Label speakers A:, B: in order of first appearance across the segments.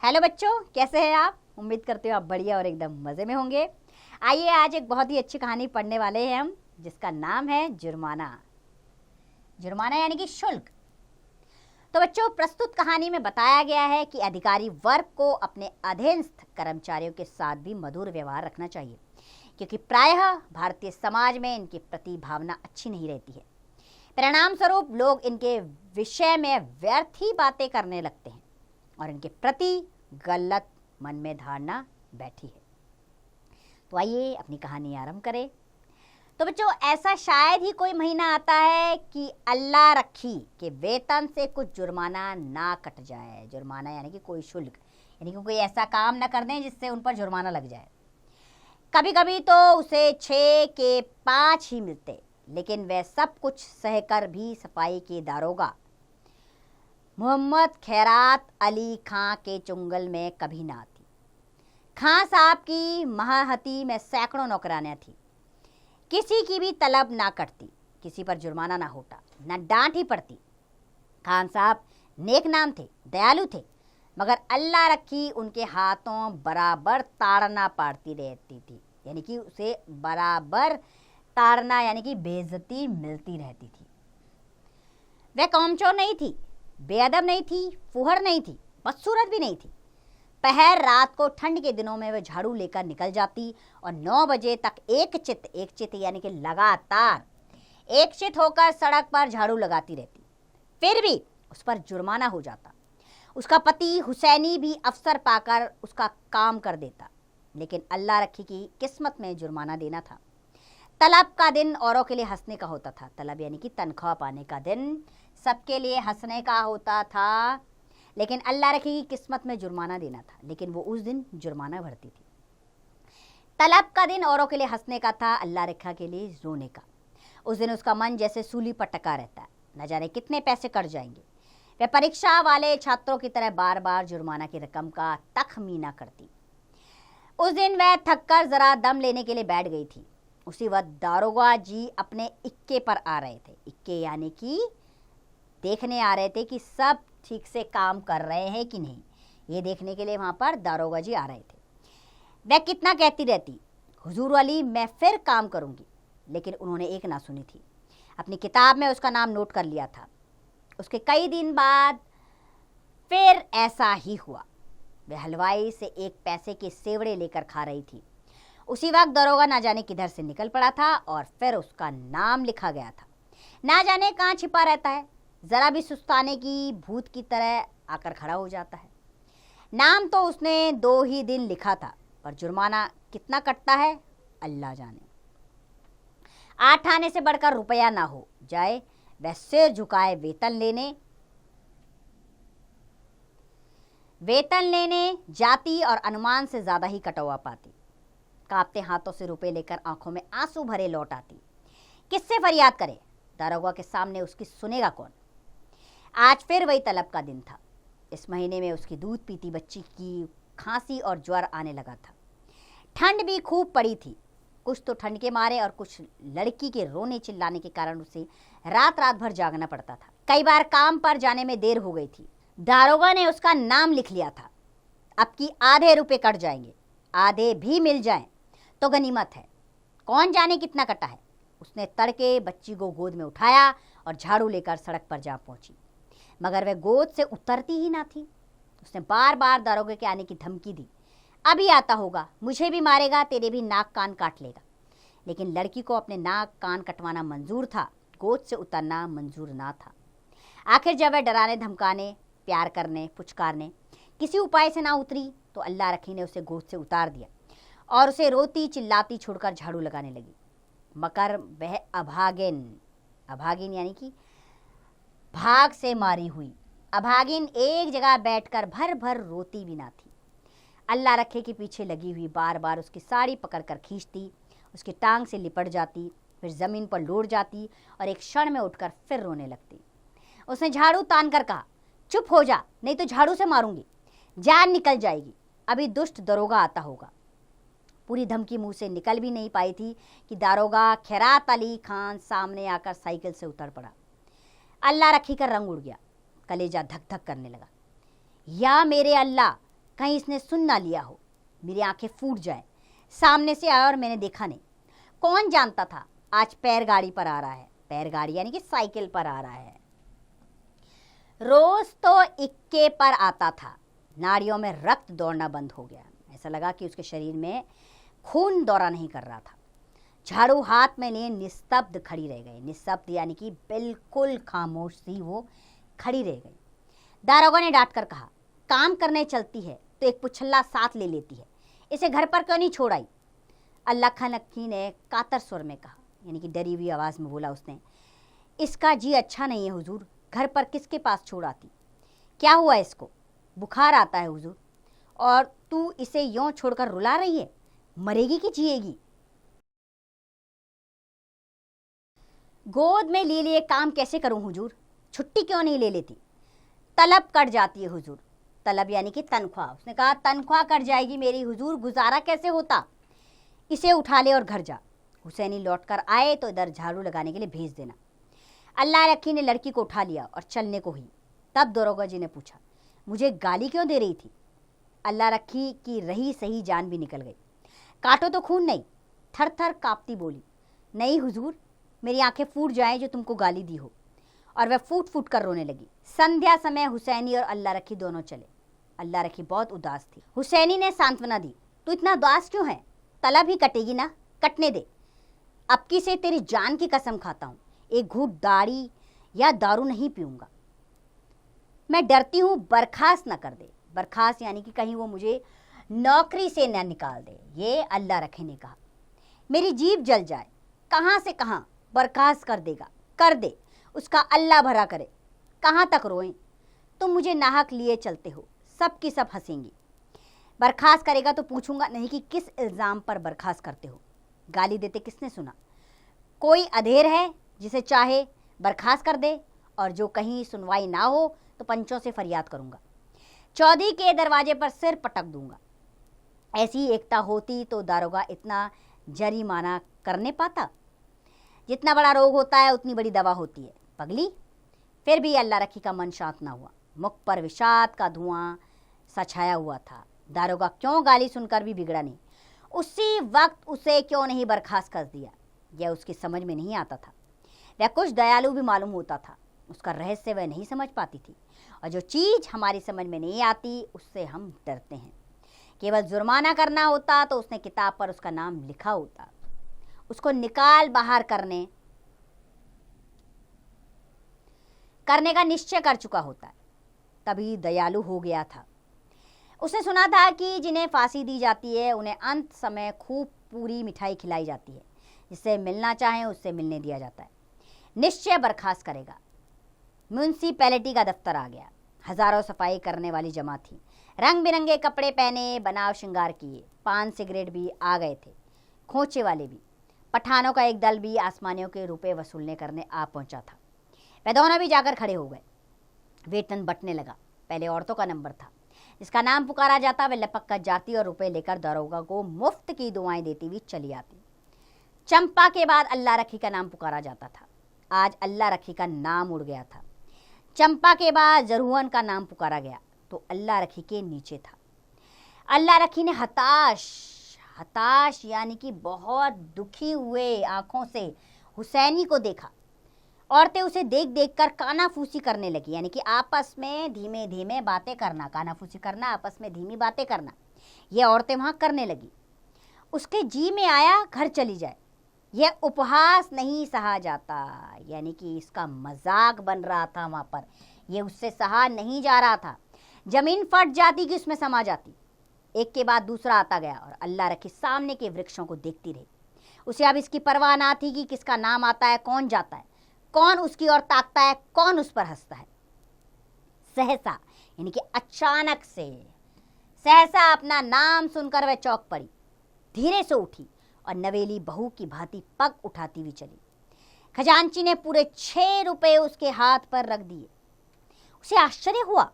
A: Hello बच्चों, कैसे हैं आप? उम्मीद करते हो आप बढ़िया और एकदम मज़े में होंगे। आइए आज एक बहुत ही अच्छी कहानी पढ़ने वाले हैं हम, जिसका नाम है जुर्माना। जुर्माना यानी कि शुल्क। तो बच्चों, प्रस्तुत कहानी में बताया गया है कि अधिकारी वर्ग को अपने अधीनस्थ कर्मचारियों के साथ भी मधुर व्यवहार रखना चाहिए, क्योंकि प्रायः भारतीय समाज में इनकी प्रति भावना अच्छी नहीं रहती है। परिणाम स्वरूप लोग इनके विषय में व्यर्थ ही बातें करने लगते हैं और इनके प्रति गलत मन में धारणा बैठी है। तो आइए अपनी कहानी आरंभ करें। तो बच्चों, ऐसा शायद ही कोई महीना आता है कि अल्लाह रखी के वेतन से कुछ जुर्माना ना कट जाए। जुर्माना यानी कि कोई शुल्क, यानी कि कोई ऐसा काम ना कर दें जिससे उन पर जुर्माना लग जाए। कभी कभी तो उसे 6 के 5 ही मिलते, लेकिन वह सब कुछ सहकर भी सफाई के दारोगा मोहम्मद खैरात अली खां के चुंगल में कभी ना आती। खां साहब की महाहती में सैकड़ों नौकरानियां थी। किसी की भी तलब ना कटती, किसी पर जुर्माना ना होता, ना डांट ही पड़ती। खान साहब नेक नाम थे, दयालु थे, मगर अल्लाह रखी उनके हाथों बराबर ताड़ना पाड़ती रहती थी, यानी कि उसे बराबर ताड़ना यानी कि बेइज्जती मिलती रहती थी। वह कामचोर नहीं थी, बेअदब नहीं थी, फुहड़ नहीं थी, बदसूरत भी नहीं थी। पहर रात को ठंड के दिनों में वह झाड़ू लेकर निकल जाती और 9 बजे तक एक चित यानी कि लगातार एक चित होकर सड़क पर झाड़ू लगाती रहती। फिर भी उस पर जुर्माना हो जाता। उसका पति हुसैनी भी अवसर पाकर उसका काम कर देता, लेकिन अल्लाह रखी की किस्मत में जुर्माना देना था। तलब का दिन औरों के लिए हंसने का होता था। तलब यानी कि तनख्वाह पाने का दिन सबके लिए हंसने का होता था, लेकिन अल्लाह रखी की किस्मत में जुर्माना देना था, लेकिन वो उस दिन जुर्माना भरती थी। तलब का दिन औरों के लिए हंसने का था, अल्लाह रखा के लिए रोने का। उस दिन उसका मन जैसे सूली पर टका रहता है, न जाने कितने पैसे कट जाएंगे। वह परीक्षा वाले छात्रों की तरह बार बार जुर्माना की रकम का तखमीना करती। उस दिन वह थककर जरा दम लेने के लिए बैठ गई थी। उसी वक्त दारोगा जी अपने इक्के पर आ रहे थे। इक्के यानी कि देखने आ रहे थे कि सब ठीक से काम कर रहे हैं कि नहीं, ये देखने के लिए वहाँ पर दारोगा जी आ रहे थे। वह कितना कहती रहती, हुजूर वाली मैं फिर काम करूँगी, लेकिन उन्होंने एक ना सुनी थी। अपनी किताब में उसका नाम नोट कर लिया था। उसके कई दिन बाद फिर ऐसा ही हुआ। वह हलवाई से एक पैसे के सेवड़े लेकर खा रही थी। उसी वक्त दरोगा ना जाने किधर से निकल पड़ा था और फिर उसका नाम लिखा गया था। ना जाने कहाँ छिपा रहता है, जरा भी सुस्ताने की भूत की तरह आकर खड़ा हो जाता है। नाम तो उसने 2 ही दिन लिखा था, पर जुर्माना कितना कटता है अल्लाह जाने। 8 आने से बढ़कर रुपया ना हो जाए, वह सिर झुकाए वेतन लेने जाती और अनुमान से ज्यादा ही कटौआ पाती। कांपते हाथों से रुपए लेकर आंखों में आंसू भरे लौट आती। किससे फरियाद करे? दारोगा के सामने उसकी सुनेगा कौन? आज फिर वही तलब का दिन था। इस महीने में उसकी दूध पीती बच्ची की खांसी और ज्वर आने लगा था। ठंड भी खूब पड़ी थी। कुछ तो ठंड के मारे और कुछ लड़की के रोने चिल्लाने के कारण उसे रात रात भर जागना पड़ता था। कई बार काम पर जाने में देर हो गई थी। दारोगा ने उसका नाम लिख लिया था। अब की आधे रुपए कट जाएंगे, आधे भी मिल जाएं तो गनीमत है। कौन जाने कितना कटा है। उसने तड़के बच्ची को गोद में उठाया और झाड़ू लेकर सड़क पर जा पहुंची, मगर वह गोद से उतरती ही ना थी। उसने बार बार दारोगे के आने की धमकी दी, अभी आता होगा, मुझे भी मारेगा, तेरे भी नाक कान काट लेगा। लेकिन लड़की को अपने नाक कान कटवाना मंजूर था, गोद से उतरना मंजूर ना था। आखिर जब वह डराने धमकाने, प्यार करने, पुचकारने किसी उपाय से ना उतरी, तो अल्लाह रखी ने उसे गोद से उतार दिया और उसे रोती चिल्लाती छोड़कर झाड़ू लगाने लगी। मगर वह अभागिन यानी कि भाग से मारी हुई अभागिन एक जगह बैठकर भर भर रोती भी ना थी। अल्लाह रखे के पीछे लगी हुई बार बार उसकी साड़ी पकड़कर खींचती, उसकी टांग से लिपट जाती, फिर जमीन पर लौट जाती और एक क्षण में उठकर फिर रोने लगती। उसने झाड़ू तान कर कहा, चुप हो जा, नहीं तो झाड़ू से मारूंगी, जान निकल जाएगी, अभी दुष्ट दरोगा आता होगा। पूरी धमकी मुंह से निकल भी नहीं पाई थी कि दारोगा खैरात अली खान सामने आकर साइकिल से उतर पड़ा। अल्लाह रखी का रंग उड़ गया, कलेजा धक धक करने लगा। या मेरे अल्लाह, कहीं इसने सुन ना लिया हो, मेरी आंखें फूट जाए। सामने से आया और मैंने देखा नहीं। कौन जानता था आज पैर गाड़ी पर आ रहा है। पैर गाड़ी यानी कि साइकिल पर आ रहा है। रोज तो इक्के पर आता था। नाड़ियों में रक्त दौड़ना बंद हो गया। ऐसा लगा कि उसके शरीर में खून दौरा नहीं कर रहा था। झाड़ू हाथ में लिए निस्तब्ध खड़ी रह गई। निस्तब्ध यानी कि बिल्कुल खामोश सी वो खड़ी रह गई। दारोगा ने डांट कर कहा, काम करने चलती है तो एक पुछल्ला साथ ले लेती है, इसे घर पर क्यों नहीं छोड़ आई? अल्लाह खान नक्की ने कातर स्वर में कहा, यानी कि डरी हुई आवाज़ में बोला उसने, इसका जी अच्छा नहीं है हुजूर, घर पर किसके पास छोड़ आती? क्या हुआ इसको? बुखार आता है हुजूर। और तू इसे यूं छोड़कर रुला रही है? मरेगी कि जिएगी? गोद में ले लिए काम कैसे करूं हुजूर? छुट्टी क्यों नहीं ले लेती? तलब कट जाती है हुजूर। तलब यानी कि तनख्वाह। उसने कहा, तनख्वाह कट जाएगी मेरी हुजूर, गुजारा कैसे होता? इसे उठा ले और घर जा। हुसैनी लौटकर आए तो इधर झाड़ू लगाने के लिए भेज देना। अल्लाह रखी ने लड़की को उठा लिया और चलने को हुई। तब दरोगा जी ने पूछा, मुझे गाली क्यों दे रही थी? अल्लाह रखी की रही सही जान भी निकल गई। काटो तो खून नहीं। थर थर कांपती बोली, नहीं हुजूर, मेरी आंखें फूट जाएं जो तुमको गाली दी हो। और वह फूट फूट कर रोने लगी। संध्या समय हुसैनी और अल्लाह रखी दोनों चले। अल्लाह रखी बहुत उदास थी। हुसैनी ने सांत्वना दी, तू इतना उदास क्यों है? तलब ही कटेगी ना, कटने दे। अब की से तेरी जान की कसम खाता हूँ, एक घूंट दाढ़ी या दारू नहीं पीऊंगा। मैं डरती हूँ बर्खास्त न कर दे। बर्खास्त यानी कि कहीं वो मुझे नौकरी से न निकाल दे। ये अल्लाह रखे ने कहा। मेरी जीभ जल जाए, कहाँ से कहाँ बर्खास्त कर देगा। कर दे, उसका अल्लाह भरा करे। कहाँ तक रोएं? तुम मुझे नाहक लिए चलते हो, सब की सब हंसेंगी। बर्खास्त करेगा तो पूछूंगा नहीं कि किस इल्ज़ाम पर बर्खास्त करते हो। गाली देते किसने सुना? कोई अधेर है जिसे चाहे बर्खास्त कर दे, और जो कहीं सुनवाई ना हो तो पंचों से फरियाद करूंगा, चौधरी के दरवाजे पर सिर पटक दूंगा। ऐसी एकता होती तो दारोगा इतना जरिमाना करने पाता? जितना बड़ा रोग होता है उतनी बड़ी दवा होती है पगली। फिर भी अल्लाह रखी का मन शांत ना हुआ। मुख पर विषाद का धुआं सा छाया हुआ था। दारोगा क्यों गाली सुनकर भी बिगड़ा नहीं। उसी वक्त उसे क्यों नहीं बर्खास्त कर दिया, यह उसकी समझ में नहीं आता था। वह कुछ दयालु भी मालूम होता था। उसका रहस्य वह नहीं समझ पाती थी। और जो चीज़ हमारी समझ में नहीं आती उससे हम डरते हैं। केवल जुर्माना करना होता तो उसने किताब पर उसका नाम लिखा होता। उसको निकाल बाहर करने का निश्चय कर चुका होता है। तभी दयालु हो गया था। उसने सुना था कि जिन्हें फांसी दी जाती है उन्हें अंत समय खूब पूरी मिठाई खिलाई जाती है। जिससे मिलना चाहे उससे मिलने दिया जाता है। निश्चय बर्खास्त करेगा। म्यूनसिपैलिटी का दफ्तर आ गया। हजारों सफाई करने वाली जमा थी। रंग बिरंगे कपड़े पहने, बनाव श्रृंगार किए। पान सिगरेट भी आ गए थे, खोचे वाले भी। पठानों का एक दल भी आसमानियों के रुपए वसूलने करने आ पहुंचा था। वह दोनों भी जाकर खड़े हो गए। वेतन बंटने लगा। पहले औरतों का नंबर था। जिसका नाम पुकारा जाता वह लपक कर जाती और रुपए लेकर दारोगा को मुफ्त की दुआएं देती हुई चली आती। चंपा के बाद अल्लाह रखी का नाम पुकारा जाता था। आज अल्लाह रखी का नाम उड़ गया था। चंपा के बाद जरूहन का नाम पुकारा गया तो अल्लाह रखी के नीचे था। अल्लाह रखी ने हताश यानी कि बहुत दुखी हुए आंखों से हुसैनी को देखा। औरतें उसे देख देख कर कानाफूसी करने लगी, यानी कि आपस में धीमे धीमे बातें करना। कानाफूसी करना, आपस में धीमी बातें करना, ये औरतें वहाँ करने लगी। उसके जी में आया घर चली जाए। यह उपहास नहीं सहा जाता, यानी कि इसका मजाक बन रहा था वहाँ पर। यह उससे सहा नहीं जा रहा था। जमीन फट जाती कि उसमें समा जाती। एक के बाद दूसरा आता गया और अल्लाह रखी सामने के वृक्षों को देखती रही। उसे अब इसकी परवाह ना थी कि किसका नाम आता है, कौन जाता है, कौन उसकी ओर ताकता है, कौन उस पर हंसता है। सहसा यानी कि अचानक से सहसा अपना नाम सुनकर वह चौंक पड़ी। धीरे से उठी और नवेली बहू की भांति पग उठाती हुई चली। खजांची ने पूरे 6 रुपए उसके हाथ पर रख दिए। उसे आश्चर्य हुआ।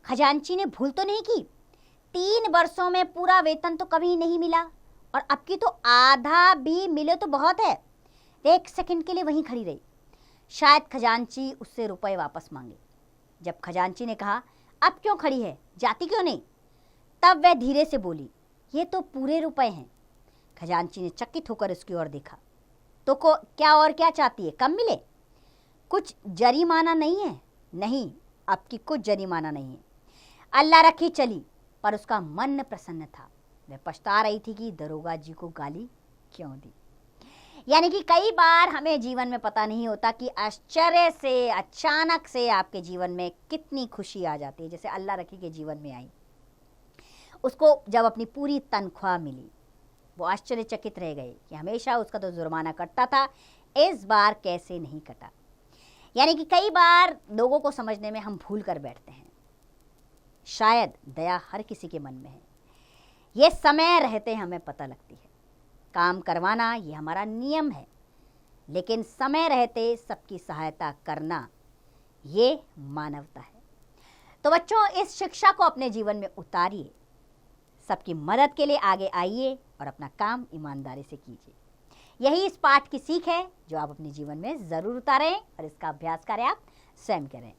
A: खजांची ने भूल तो नहीं की। 3 वर्षों में पूरा वेतन तो कभी नहीं मिला और अब की तो आधा भी मिले तो बहुत है। एक सेकंड के लिए वहीं खड़ी रही। शायद खजांची उससे रुपए वापस मांगे। जब खजांची ने कहा, अब क्यों खड़ी है, जाती क्यों नहीं? तब वह धीरे से बोली, ये तो पूरे रुपए हैं। खजांची ने चकित होकर उसकी ओर देखा। तो क्या और क्या चाहती है, कम मिले? कुछ जरिमाना नहीं है? नहीं, अब की कुछ जरिमाना नहीं है। अल्लाह रखी चली, पर उसका मन प्रसन्न था। वह पछता रही थी कि दरोगा जी को गाली क्यों दी। यानी कि कई बार हमें जीवन में पता नहीं होता कि आश्चर्य से, अचानक से आपके जीवन में कितनी खुशी आ जाती है। जैसे अल्लाह रखी के जीवन में आई, उसको जब अपनी पूरी तनख्वाह मिली, वो आश्चर्यचकित रह गए कि हमेशा उसका तो जुर्माना कटता था, इस बार कैसे नहीं कटा। यानी कि कई बार लोगों को समझने में हम भूल कर बैठते हैं। शायद दया हर किसी के मन में है, ये समय रहते हमें पता लगती है। काम करवाना ये हमारा नियम है, लेकिन समय रहते सबकी सहायता करना ये मानवता है। तो बच्चों, इस शिक्षा को अपने जीवन में उतारिए, सबकी मदद के लिए आगे आइए और अपना काम ईमानदारी से कीजिए। यही इस पाठ की सीख है जो आप अपने जीवन में ज़रूर उतारें और इसका अभ्यास करें, आप स्वयं करें।